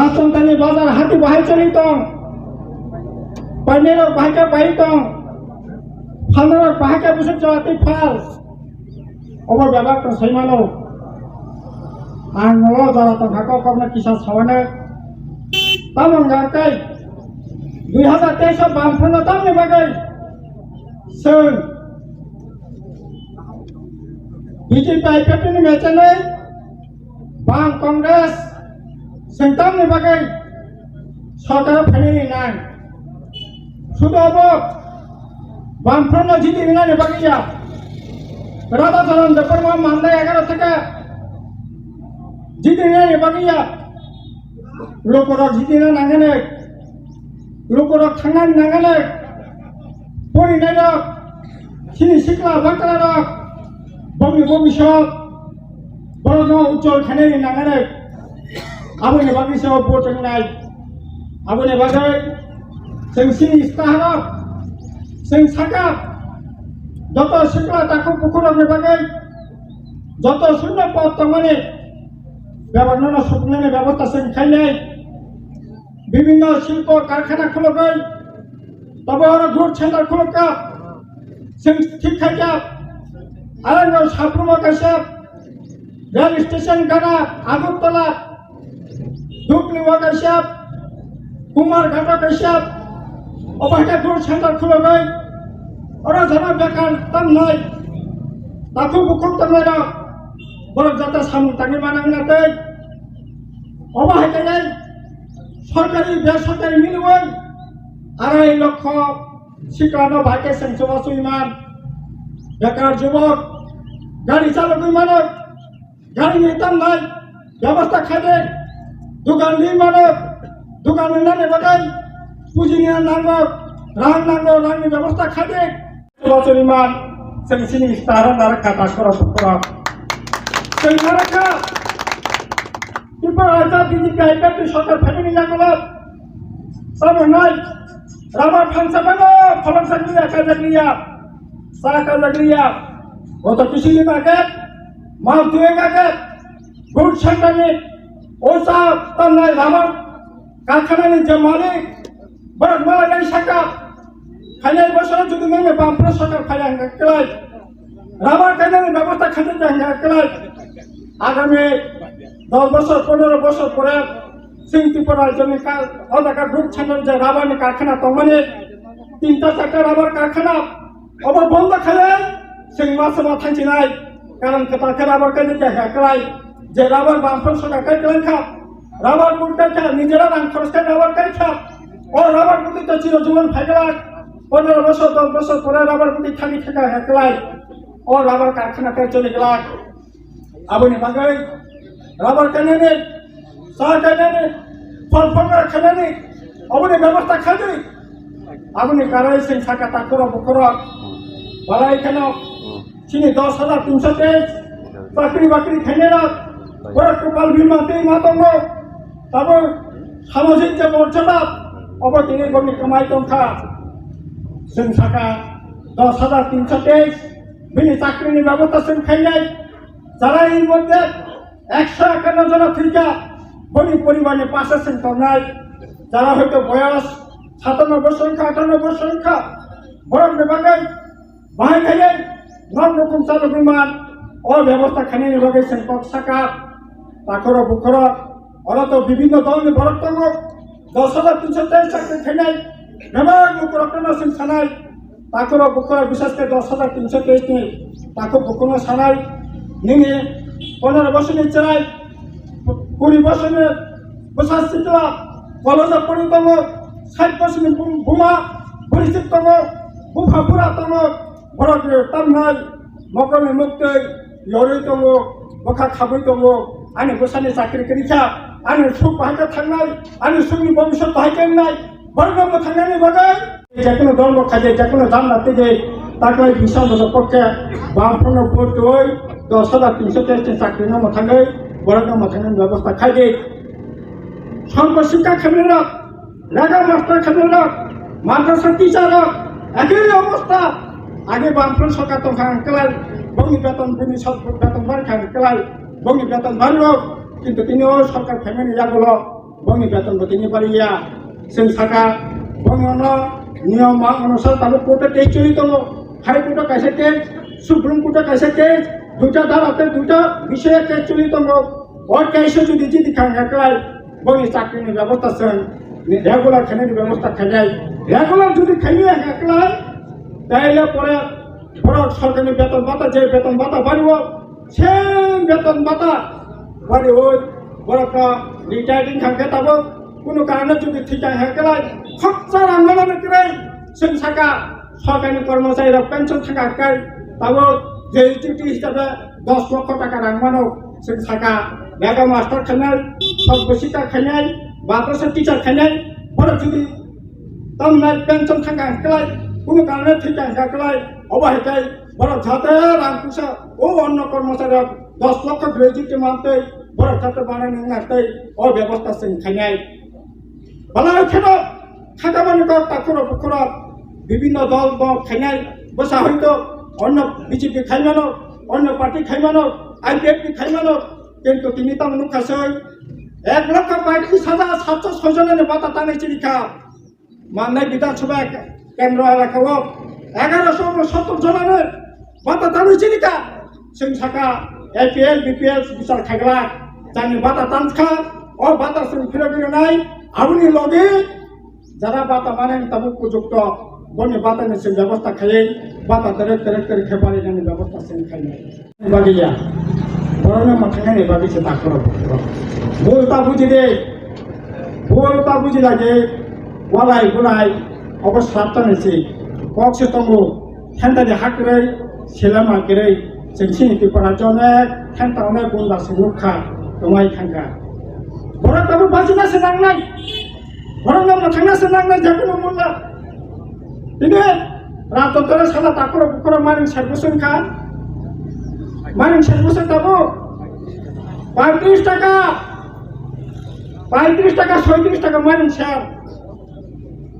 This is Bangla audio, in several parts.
Rasantani bazar hati bahai cerita, panero bahai baita, panero bahai busuk jawati fals, over babak tersaimano, anglo jala tengkakau karena kisah sawana, tamang gakai, 2023 Bamfront tamne bagai, sen, BJP IPP ni macam ni, Bang Kongres, sentam ni bagai, saudara family nan, sudah apa, Bamfront jadi ni bagai ya, berada dalam depan mandai agar seka, jadi ni bagai ya, lokorak jadi ni nangane, lokorak tangan nangane, pori nero, sini sikla bakala bumi shop, baru ucol kene nangane, abu ni bagi saya buat cengai, abu ni bagai, sini istahap, sakap, joto sikla takut pukulan ni bagai, joto sunnah potong ni, beberapa sukna ni beberapa sengkayai, bibina silpo karkhana khulogay, tabahara group center khulogka, ঠিক থাকে আলাদা সাপ্রমা কাশাপ রেল স্টেশন গানা আগরতলা ধুকলিওয়া কাশাপ কুমারঘাটা কাশাপ অবাইটা গ্রুপ সেন্টার খুলে গই ওরা যারা বেকার তাম নাই তাকে বুকুক তামরা বড় যাতে সামনে তাকে বানাংনাতে অবাইটা যাই সরকারি বেসরকারি মিলবই 2.5 লক্ষ শিক্ষানো ভাইকে সেন্সবাসু ইমান বেকার যুবক গাড়ি চালক মানব গাড়ি নিতাম নাই ব্যবস্থা খাইলে দোকান মানব দোকান নানে বাগাই পুঁজি নিয়ে নাঙ্গো রাংনি ব্যবস্থা খাইলে বছর ইমান সেন্সিনি ইস্তাহার নারকা তাকরা সুকরা সেই নারকা কিংবা আজাদ বিজেপি আইপিএফ সরকার ফ্যামিলি লাগলো সব নাই রাবার ফাংশন বানো ফলন সাকরিয়া কাজাকরিয়া সাকা জাগরিয়া গত কিছুদিন আগে মাস 2 আগে গুড সেন্টারে ওসা তান্নাই রাবার কারখানার যে মালিক বড় মালাগাই শাখা খাইলাই বছর যদি মনে বামফ্রন্ট সরকার খাইয়া কেলাই রাবার কাইনের ব্যবস্থা খাইতে জাঙ্গা কেলাই আগামী 10 বছর 15 বছর পরে সিংটিপাড়ার জন্য অদাকা গ্রুপ সেন্টার যে রাবার কারখানা তমানে 3-4টা রাবার কারখানা অবা বন্ধ খেলে সিং মাসে মাথায় নাই কারণ তাকে রাবার কাজে দেখা করাই যে রাবার বামফ্রন্ট সরকার কাজ খাপ রাবার বুটটা খা নিজেরা রান খরচ করে রাবার কাজ খাপ ও রাবার বুটিতে চিরজীবন ফাইগলা 15 বছর 10 বছর পরে রাবার বুটি খালি থাকা হেকলাই ও রাবার কারখানাতে চলে গেল আবনি বাগাই রাবার কানে চা কানে ফল কানে অবনি ব্যবস্থা খালি আপনি কারাই সিং সাকা তাকরা বকরা বালাই কেন চিনি 10,323 চাকরি বাকরি খেয়ে না ওরা টোকাল বিমাতেই মাতঙ্গ তারপর সামাজিক যে মর্যাদা অবতীর্ণ গণি কামাই সংখ্যা সিং সাকা 10,323 বিনি চাকরির ব্যবস্থা সিং খাই নাই যারা এর মধ্যে 151 জন ফিরকা গণি পরিমাণে পাশে সিং নাই যারা হয়তো বয়স 97 সংখ্যা 98 সংখ্যা বড় বিভাগে বাহাই খাইলেন 9 রকম চালক বিমান ও ব্যবস্থা খানি বিভাগে সংখ্যক শাখা তাকর বুকর ওরা তো বিভিন্ন দলের বরত্তঙ্গ 10,323 চাকরি খাইলাই বিভাগ মুখরত্ন সিং সানাই তাকর বুকর বিশেষ করে 10,323 নি তাকে বুকন সানাই নিয়ে 15 বছরের চাই 20 বছরের বসার শিখলা কলেজে পড়িতম 60% বুমা পরিচিতম বুফা পুরাতম বড় তামনাই মকমে মুক্তি লড়িতম বখা খাবইতম আনে গোসানি চাকরি করিছা আনে সুখ ভাইকে থাকনাই আনে সুখনি ভবিষ্যৎ ভাইকে নাই বড়গম থাকনানি বাগাই যে কোনো ধর্ম খাজে যে কোনো জান্নাতে যে তাকে বিশাল পক্ষে বামফ্রন্ট ভোট ওই 10,323 চাকরি নাম থাকাই বড়গম থাকনানি ব্যবস্থা খাইছে সর্বশিক্ষা কেন্দ্র লেখা মাস্টার কেন্দ্র মাদ্রাসা টিচার একই অবস্থা আগে বামফ্রন্ট সরকার তো কেলাই বঙ্গি বেতন ভূমি বেতন বাড়ি কেলাই বঙ্গি বেতন বাড়ল কিন্তু তিনিও সরকার ফ্যামিলি যাগুলো boni beton botini pariya sing saka boni ono niyam অনুসার তাবো কোর্টে কেস চলি তো হাই কোর্টে কাছে কেস সুপ্রিম কোর্টে কাছে কেস দুটা ধারাতে দুটা বিষয়ে কেস চলি তো ওর কেসে যদি জিতি খাঙ্গাকলাই বনি চাকরির ব্যবস্থা সেন রেগুলার খানের ব্যবস্থা খাই রেগুলার যদি খাইয়ে একলাই তাইলে পরে বড় সরকারি বেতন ভাতা যে বেতন ভাতা বাড়িব সেম বেতন ভাতা বাড়ি ওই বড়টা রিটায়ারিং খাঙ্গে তাবো কোনো কারণে যদি ঠিক একলাই খরচার আন্দোলন করে जों साका सरकारनि कर्मचारी पेन्सन थाखाय ताबो ग्रेजुटी हिसाबै 10 लाख टाका रांमानो जों साका मेगा मास्टार खानाय सर्वशिक्षा खानाय बाद्रासा टीचार खानाय बड़ जुदि तमनाय पेन्सन थाखाय कोनो कारणे ठीक थाखाय अबहायकाय बड़ जाते रां फैसा ओ अन्य कर्मचारी 10 लाख ग्रेजुटी मानते बड़ जाते बानायनो नाथाय अ व्यवस्था जों खानाय बाला खेनो खाकाबानि क ताकुर पुकुर বিভিন্ন দল খাইনাই বসা হইতো অন্য বিজেপি খাইমানো অন্য পার্টি খাইমানো আইপিএফপি খাইমানো কিন্তু তিনি তো নুখাসই 1,35,706 জনের বাতা টানাইছে লিখা মাননাই বিধানসভা কেন্দ্র এলাকাও 1170 জনের বাতা টানাইছে লিখা जों साका एपीएल बीपीएल বিচার খাইগলা জানি বাতা টানখা ও বাতা जों ফিরে আপনি লগে যারা বাতা মানেন তাবো উপযুক্ত बने बात ने से व्यवस्था खाए बात तेरे खेपारी ने व्यवस्था से खाए बागिया बरना मखने ने बागी से ताकर बोलता बुझी लागे वालाई गुलाई अवस्था ने से कॉक से तंगो खेंता दे हाकरे सेलामा करे जोंसिनि पेपरा जने खेंता ने गुंडा से रुखा दमाय खांगा बरना तब बाजिना से नांगनाय बरना मखना से नांगनाय जखनो मुल्ला ini rato terus salah takut ukuran maring serbusun kan maring serbusun tahu 35 টাকা 37 টাকা maring ser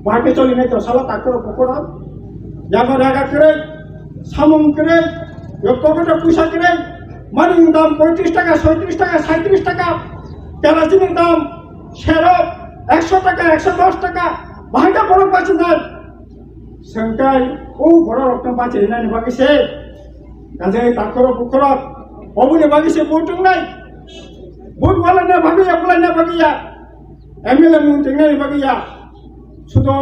bahkan coli nih tuh salah takut ukuran jangan raga keren samung keren yoktokoda pusat keren maring dam 35 টাকা 37 টাকা 37 টাকা kerosene dam serop 100 টাকা 110 টাকা bahkan borong bacinan संकाय ओ बड़ा रक्तम पाचे नानी बाकी से काजे ताकरो बुकरो अबुने बाकी से बोटुंग नाय बोट वाला ना बाकी या पुला ना बाकी या एमएलए मुंटिंग नाय बाकी या सुदो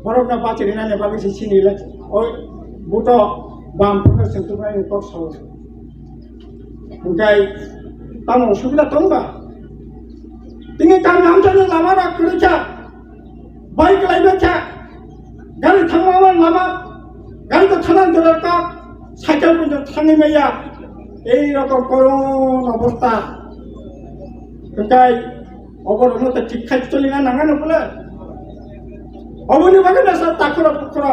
बड़ा ना पाचे नानी बाकी से सिनी ले ओ बोटो बाम पकड़ संतु नाय तो सो संकाय तामो सुबिदा तंगा तिंगे काम नाम चले लामारा कुरिचा बाइक लाइबे क्या गाड़ी थांगवा लामा गाड़ी तो थाना दरका साइकेल को थांगे मैया এই রকম করুণ অবস্থা কাই অবরণ তো ঠিক খাই চলি না নাঙানো বলে অবনি বাগে না সব তাকরা পুকরা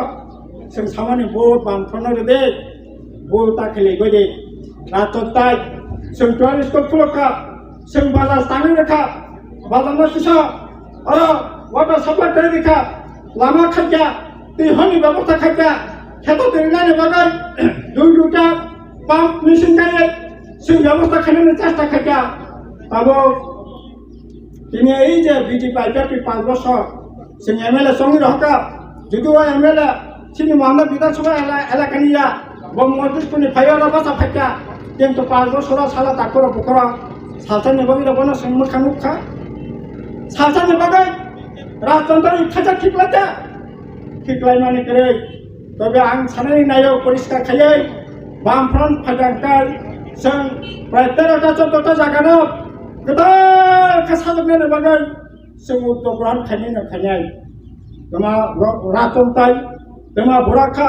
जों सामानि बहुत बांफनो दे बहुत ताखिले गदे रातोताय जों टुरिस्ट स्कुल खुलका जों बाजार तांगे रखा बाजार न किसा अरे वाटर सप्लाई करे दिखा लामा खाया तिहनि व्यवस्था खाया खेतो तेरनाने बागै दुटा पाम्प मेशिन गाये जों व्यवस्था खालामनो चेष्टा खाया आबो दिनै এই যে বিজেপি আইপিএফপি 5 বছর जों एमएलए संगिर हका যদিও एमएलए सिनी मोहम्मद विधानसभा एलाकानिया बंगमतिसपुरनि फाइयाला बासा फाइया কিন্তু 5 বছর সালা তাকর বকরা সালসাनि बागै बनो जों मोखां मुखा सालसानि बागै राजतन्त्र इच्छा ঠিকলাইমানি করে তবে आं सानैनि नायाव परिष्कार खायै बामफ्राम फाइदांखाय जों प्राय 13टा 14टा जागानो गोदान खासाजोबनायनि बागै जों उद्दग्रान खायनो खायनाय तमा रातन्ताय तमा बुराखा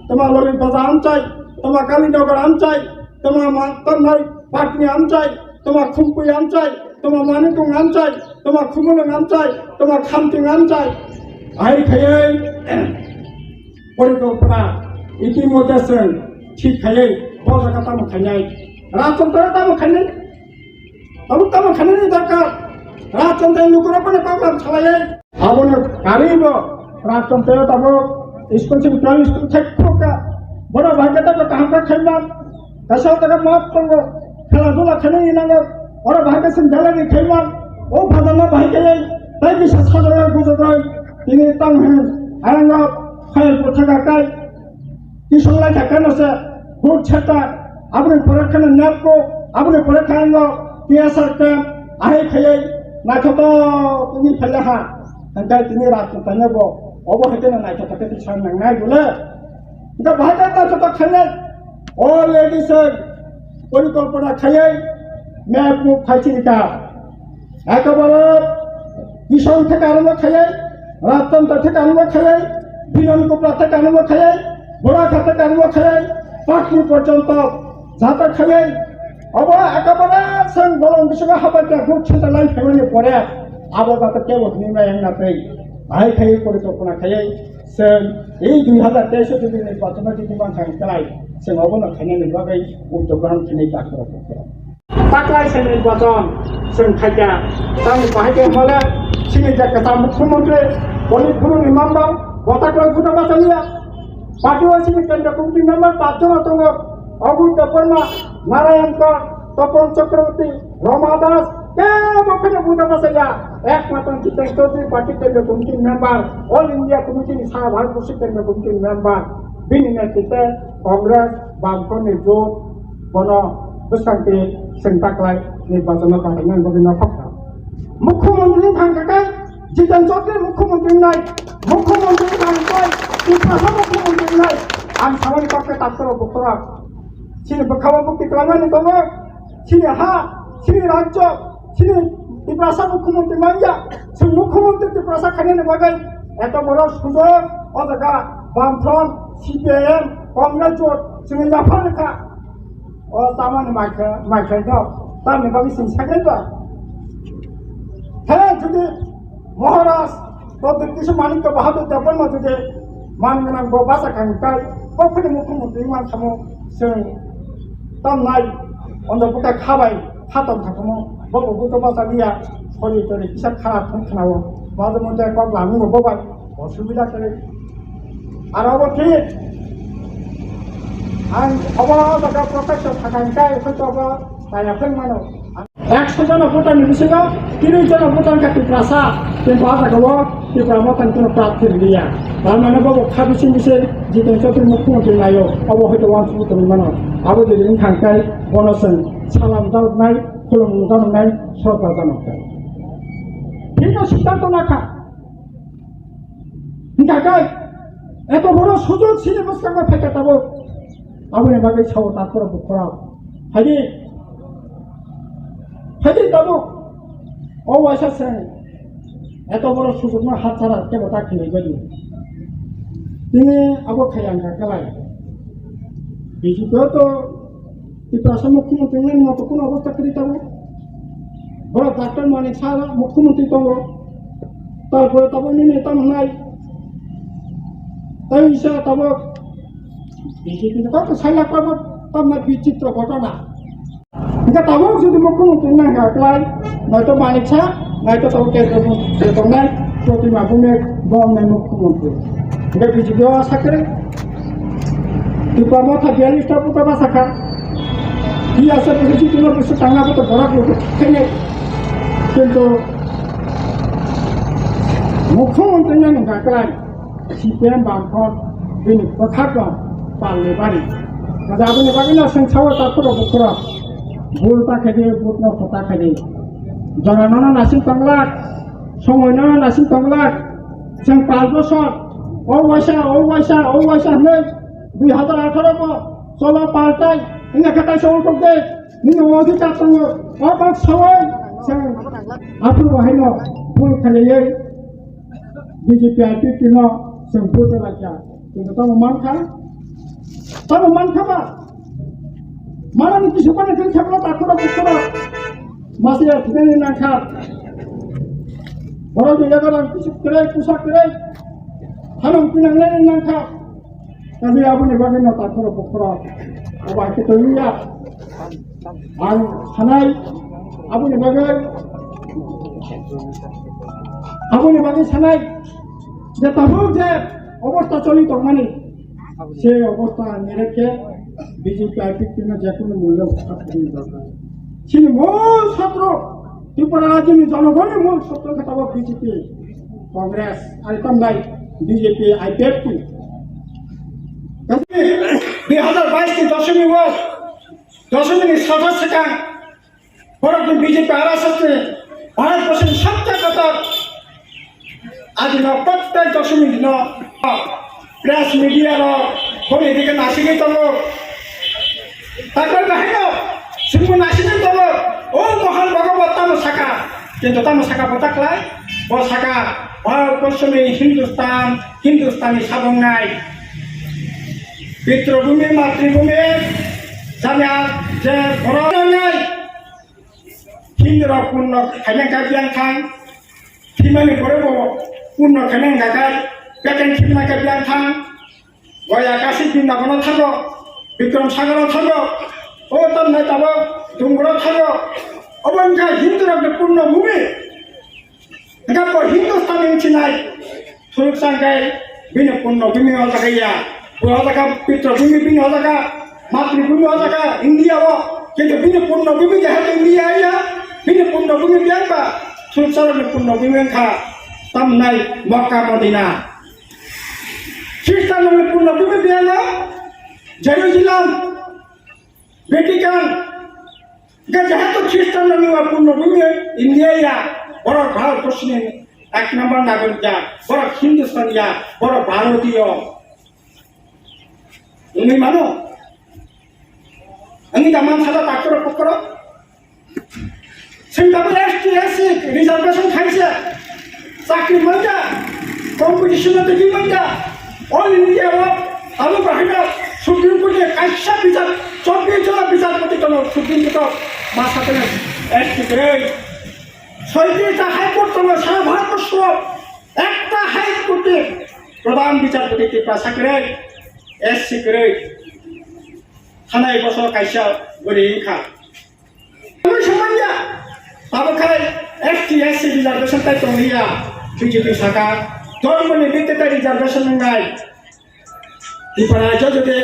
तमा ललित बाजार आमचाय तमा कालीनगर आमचाय तमा तन्नाय पाटनि आमचाय तमा खुमपुय आमचाय तमा मानिकं आमचाय तमा खुमुलुं आमचाय तमा खामतिं आमचाय आइ खायै परिकल्पना इतिमध्ये जों ठीक खायै बजागा तामो खायनाय राजतन्त्र तामो खायनाय तामो खायनायनि दरकार राजतन्त्र नुकरपनि प्रग्राम सालायै आबोनो गारिबो राजतन्त्र तामो स्कुलसिम प्राइमारि स्कुल थाइखोका बड़ा भाग्यता काहाका खायनाय गासैबो माफ दङ खेला दुला खायनाय नांगौ बड़ा भाग्यसिम गेलेनाय खायनाय ও ভাদানা বাহিকে তাই bisa সাদরে গুজরাই তিনি তাংহেন আরঙ্গপ খায়ের পথাকাকাই কিসংলাই থাকানসে গুড ছাতা আপনি পরীক্ষানে নেপকো আপনি পরীক্ষাঙ্গ পিএসআর ক্যাম্প আহে খাইয়ে নাইথত তিনি ফেলেহা তাই তিনি রাত তাইনেব অবহেতেনে নাইথতকে পিছন নাংনাই বলে এটা ভাইটা নাইথত খাইলে অলরেডি স্যার পরিকল্পনা খাইয়ে ম্যাপ মুখ খাইছিকা একেবারে কিষণ থেকে আরম্ভ খাইয়ে রাজতন্ত্র থেকে আরম্ভ খাইয়ে বিনন কোপড়া থেকে আরম্ভ খাইয়ে গোড়াঘাট থেকে আরম্ভ খাইয়ে পাটনি পর্যন্ত যাতে খাইয়ে অব একেবারে সেন গরম বিশ্বকে হাবাইতে গুচ্ছতে লাই ফেমিলি পরে আবার যাতে কেউ নির্ণয় নাতে ভাই খাইয়ে পরিকল্পনা খাইয়ে সেন এই 2023 যদি নির্বাচনে যদি থাকতাই সেন অবনা খাইনাयनि बागै উদ্যোগ গ্রহণ খাইनाय ডাক্তার তাকলাই সেন নির্বাচন সেন খাইয়া তাই বাহিকে হলে সিনি জায়গা মুখ্যমন্ত্রী বলিপুর মেম্বার গতাকল গুটা বাতালিয়া পার্টিওয়াসিনি কেন্দ্র কমিটি মেম্বার 5 জন তঙ্গ অবুল দেববর্মা নারায়ণ কর তপন চক্রবর্তী রমা দাস কেমন গুটা বাতালিয়া একমাত্র জিতেন চৌধুরী পার্টি কেন্দ্র committee member all India committee সারা ভারতবর্ষ কেন্দ্র কমিটি মেম্বার বিনি নেতৃত্বে কংগ্রেস বামফ্রন্টনি জোট গণ বৈশাখী সেন্টাকলাই নির্বাচন কাটাইনাंगौ বিভিন্ন কথা মুখ্যমন্ত্রী থাকাকাই জিতেন চৌধুরী মুখ্যমন্ত্রী নাই মুখ্যমন্ত্রী থাকাকাই ত্রিপুরা মুখ্যমন্ত্রী নাই आं सामानि पक्षे डाक्टर बखरा सिनि बखावा मुक्ति खालामनानै दङ सिनि हा सिनि राज्य सिनि ত্রিপুরা मुख्यमंत्री माइया जों मुख्यमंत्री ত্রিপুরা खानायनि बागै एत बड़ सुजोग अ जायगा बामफ्रन्ट सिपिएम कंग्रेस जट जोंनि जाफारेखा अ तामानि माइखायनो तारनि बागै जों साग्रिबा हे जुदि महाराज तद्दिर किशोर माणिक्य बाहादुर देबबर्मा जुदि मानगोनां बासा खांबाय बफोरनि मुख्यमंत्री मानसामो जों तामनाय अन्धपुटा खाबाय खाताम थाखोमो बबुथ बासालिया सरि तरि किसा खाना थांखानाव माजे मते कब लांगो बबाय असुबिदा करे आरो ठीक आं अबा जागा प्रत्यक्ष थाखांखाय हयतोबा नायाखै मानो 100 জন ভোটার নির্বিশেষে 30 জন ভোটার কাটি প্রাসা কিন্তু আজাগাও ত্রিপুরা মতান কোনো প্রার্থী গিয়া তার মানে বাবু খাবিসিন বিশে জিতেন চৌধুরী মুখ্যমন্ত্রী নাইও অব হয়তো ওয়ানসুত মানো আবু যদি থাকায় বনসেন সালাম দাওনাই খুলুম দাওনাই সরকার দাওনাই ঠিক আছে সিদ্ধান্ত রাখা থাকায় এত বড় সুযোগ ছিল বসকাঙ্গা থেকে তাবো আবুনি বাগৈ ছাও তারপর বুকরা হাইদি হাইদি তাবো ও ওয়াইসা সেন এত বড় সুযোগ না হাত ছাড়া কেবল তাকে গেলি তিনি আবো খাইয়াঙ্গা খেলায় বিজেপিও তো ত্রিপুরা মুখ্যমন্ত্রী মতো কোন অবস্থা করে তাবো বড় ডাক্তার মানিক সারা মুখ্যমন্ত্রী দङ তারপরে তাবো নেতা নাই তাই হিসাবে তাবো বিজেপি কত সাইলা করবো তার বিচিত্র ঘটনা ఇంకా তাবো যদি মুখ্যমন্ত্রী না হাকলাই নয়তো মানিক সাহা নয়তো তাবো কেন্দ্র নাই প্রতিমা ভূমের গভর্নমেন্ট মুখ্যমন্ত্রী এটা বিজেপিও আশা করে ত্রিপুরা মথা 42টা পুতা বাসাখা কি আছে বুঝেছি কোনো কিছু টাঙাবো তো বড় লোক ঠিক নেই কিন্তু মুখ্যমন্ত্রী না হাকলাই সিপিএম বামফ্রন্ট বিনি কথা কম পারলে বাড়ি আপনি বাকি না সংসাও তারপর বকরা ভুল তাকে দিয়ে ভোট না কথা খাই জনগণনা নাসিম বাংলার সময় না নাসিম বাংলার जों 5 বছর ও ওয়াইসা নেই 2018 চলো পাল্টাই ইনা খাতায় সৌরভ দে নিয়ে অধিকার সঙ্গে অবাক সবাই আপনি বাহিনী ভুল খেলে বিজেপি আইপি ন जों ভোট লাগা কিন্তু তাও মানখাবা মানানি কিছু মানে খেলে থাকলো তারপরে বুকরা মাসে ফিরে না খা বড় জায়গা কিছু করে পোশাক করে হালম কিনে না খা কাজে আপনি বাগে না তারপরে বুকরা আবার কে তৈরিয়া আর খানাই আপনি বাগে খানাই যে তাবো যে অবস্থা চলিত মানে সে অবস্থা নিরেখে বিজেপি আইপির যে কোনো মূল্য দরকার ছিল মূল ছাত্র ত্রিপুরা রাজ্যের জনগণের মূল শত্রু খেতাব বিজেপি কংগ্রেস আর নাই বিজেপি আইপিএফটি 2022 দশমী সদর থেকে বড় বিজেপি আর আসছে ভারতবর্ষের সবচেয়ে কথা আজ প্রত্যেক দশমী দিন প্রেস মিডিয়ার কোন এদিকে নাসিকে তব তারপরে বাহির শুনবো নাসিকে তব ও মহান ভগবত তাম শাখা কিন্তু তাম শাখা পতাকলাই ও শাখা ভারতবর্ষে হিন্দুস্তানি সাধন নাই পিতৃভূমি মাতৃভূমি জানা যে বড় নাই হিন্দুর পূর্ণ খাইলেঙ্কা বিয়ান খান থিমানি করে পূর্ণ খাইলেঙ্কা গাই পেটেন থিমাকে বিয়ান খান গয়া কাশি বৃন্দাবন থাকো বিক্রম সাগর থাকো ও তার নাই তাব ডুঙ্গর থাকো অবংখা হিন্দুর একটা পূর্ণ ভূমি এখানে হিন্দুস্তানি ইঞ্চি নাই সুরুক সাংকাই বিনে পূর্ণ ভূমি হওয়া জায়গা জায়গা পিতৃভূমি বিনে হওয়া জায়গা মাতৃভূমি হওয়া জায়গা ইন্ডিয়া কিন্তু বিনে পূর্ণ ভূমি যেহেতু ইন্ডিয়া আইয়া বিনে পূর্ণ ভূমি বিয়ান বা সুরুক সাগরের পূর্ণ ভূমি খা তাম নাই মক্কা মদিনা খ্রিস্টানের পূর্ণ ভূমি বিয়ান জেরুজালেম ভ্যাটিকান যেহেতু খ্রিস্টানের পূর্ণ ভূমি ইন্ডিয়া বড় ভারতবর্ষের 1 নম্বর নাগরিক বড় হিন্দুস্তান বড় ভারতীয় ini mana? Ini zaman saja takut pokok. Sehingga ST reservation khaisa, sakri manja, competition itu di manja. All India alu bahaya Supreme Court kaisa bisa, 24 জন বিচারপতি কোনো সুপ্রিম কোর্ট মাসা করে ST করে 6টা হাইকোর্ট কোনো সারা ভারতবর্ষ একটা হাইকোর্টে প্রধান বিচারপতি ত্রিপুরা করে SC করে থানায় বসো কাইসা গড়ে খা ওই সময় তাবখাই ST SC রিজার্ভেশন তাই তোলিয়া বিজেপি শাখা ধর্মনি ভিত্তিতে রিজার্ভেশন নাই ত্রিপুরা যদি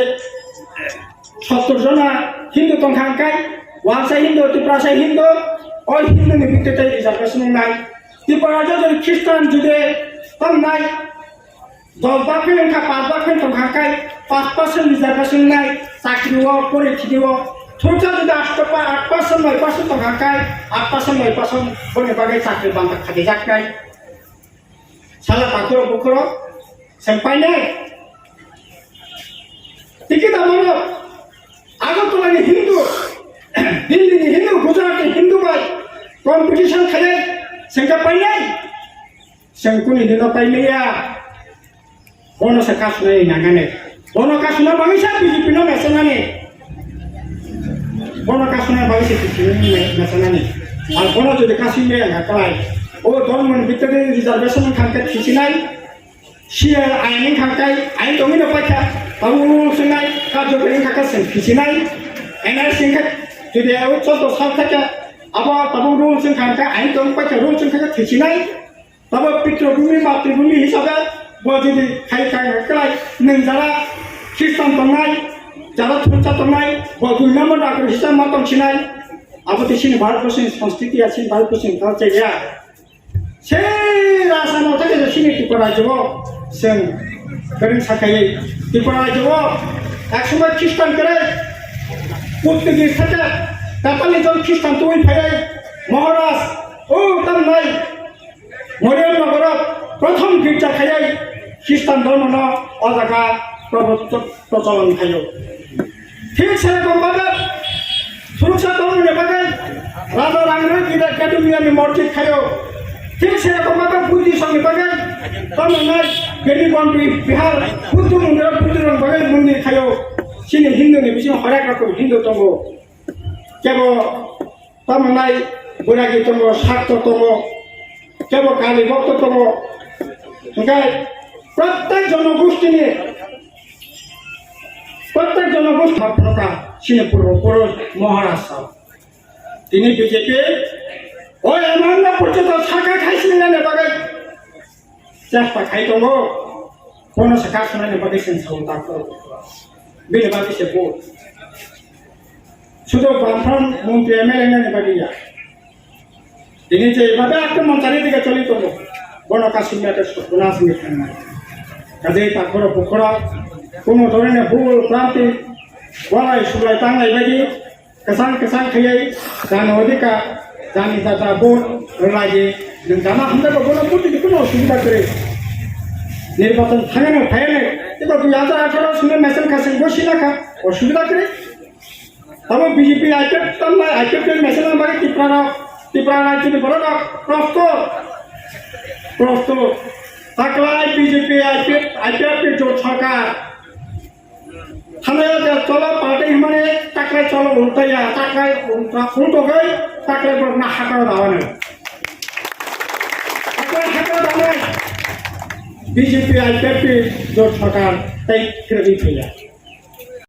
70 জন হিন্দু সংখ্যাঙ্কাই ওয়ানসাই হিন্দু ত্রিপুরাসাই হিন্দু ওই হিন্দুনি ভিত্তিতে রিজার্ভেশন নাই ত্রিপুরা যদি খ্রিস্টান যদি কম নাই 10 ভাগ ফেলেন 5 ভাগ ফেলেন সংখ্যাঙ্কাই 5% রিজার্ভেশন নাই চাকরিও পরীক্ষিও ছোটা যদি 8% 9% সংখ্যাঙ্কাই 8% 9% বনে বাগে চাকরি বান্ধা খাতে যাক নাই সালা পাথর বুকর সেম্পাই নাই টিকিট আমার আগরতলানি হিন্দু দিল্লিনি হিন্দু গুজরাটনি হিন্দু বাই কম্পিটিশন খেলে সেটা পাই নাই সেঙ্কুনি দিন পাই নাইয়া বনো সে কাজ নাই নাগানে বনো কাজ না বাংসা বিজেপি না মেসেনানি বনো কাজ না বাংসা বিজেপি মেসেনানি আর বনো যদি কাশি নিয়ে হাকাই ও ধর্মন ভিতরে রিজার্ভেশন খানতে খিসি নাই সিএল আইন খানকাই আইন দমি না পাইতা বাবু সিনাই কার্যকরী খাকা সেন খিসি নাই এনআরসি খা যদি 14 সাল থেকে আবার তাবু রুল সিন খানকা আইন দমি পাইতা রুল সিন খাকা খিসি নাই তবে পিতৃভূমি মাতৃভূমি হিসাবে যদি খাই খাই হাকাই নং যারা খ্রিস্টান দংনাই যারা ছোটা দংনাই 2 নম্বর নাগরিক হিসাবে মতন ছিনাই আবতি সিন ভারতবর্ষের সংস্কৃতি আছে ভারতবর্ষের কালচার সেই রাসায়ন থেকে যে সিনে ত্রিপুরা যাব जों गोरों साखायै ত্রিপুরা যাব একসময় খ্রিস্টান করে পর্তুগিজ থেকে কাতালিজন খ্রিস্টান তুই ফাই মহারাজ ও তাম নাই মরিয়ম নগরত প্রথম গির্জা খাই খ্রিস্টান ধর্ম ন অজাগা প্রচলন খাই ঠিক সেরকম ভাবে সুরক্ষা ধর্ম নেবাগে রাজা রাঙ্গের গির্জা একাডেমিয়ানি মসজিদ খাই ঠিক সেরকম ভাবে বুদ্ধি সঙ্গে বাগে তমনাই গেলি বন্ডি বিহার বুদ্ধ মন্দির বুদ্ধরং বাগে মন্দির খায়ো সিনে হিন্দুনি বিসি হরেক রকম হিন্দু তঙ্গ কেবল তমনাই বৈরাগী তঙ্গ শাক্ত তঙ্গ কেবল কালী ভক্ত তঙ্গ ওখানে প্রত্যেক জনগোষ্ঠী নিয়ে প্রত্যেক জনগোষ্ঠী ভাবনা সিনে পূর্বপুরুষ মহারাজ তিনি বিজেপি ওই এমন না পর্যন্ত শাখা খাইছিলেন না বাগে চেষ্টা খাই দङ কোন শাখা শুনানি বাগে সেন সাউন্ডা বেলে বাগে সে বল শুধু বামফ্রন্ট মন্ত্রী এমএলএ না বাগিয়া তিনি যে এভাবে আক্রমণ চারিদিকে চলিত বড় কাশ্মীরকে সর্বনাশ মিশন নাই কাজেই তারপর পুকুরা কোনো ধরনের ভুল ক্রান্তি বলাই সুলাই টাঙ্গাই বাজি কেসান কেসান খেয়ে জানো অধিকার জানি দাদা বোন লাগে জানা হামদাকে বলো প্রতিটি কোনো অসুবিধা করে নির্বাচন থাকে না এবার 2018 শুনে মেসেল কাছেন বসি রাখা অসুবিধা করে তবে বিজেপি আইপিএফ তাল্লাই আইপিএফের মেসেল আমাকে ত্রিপুরা রাজ্যে বলো না প্রস্তুত থাকলাই বিজেপি আইপিএফের জোট সরকার থানায় চলো পার্টি মানে টাকরায় চলো উল্টাইয়া টাকরায় উল্টো হয়ে টাকরায় না হাঁটাও দাওয়ানো হাঁটাও দাওয়ানো বিজেপি আইপিএফের জোট সরকার তাই ক্রেডিট হইয়া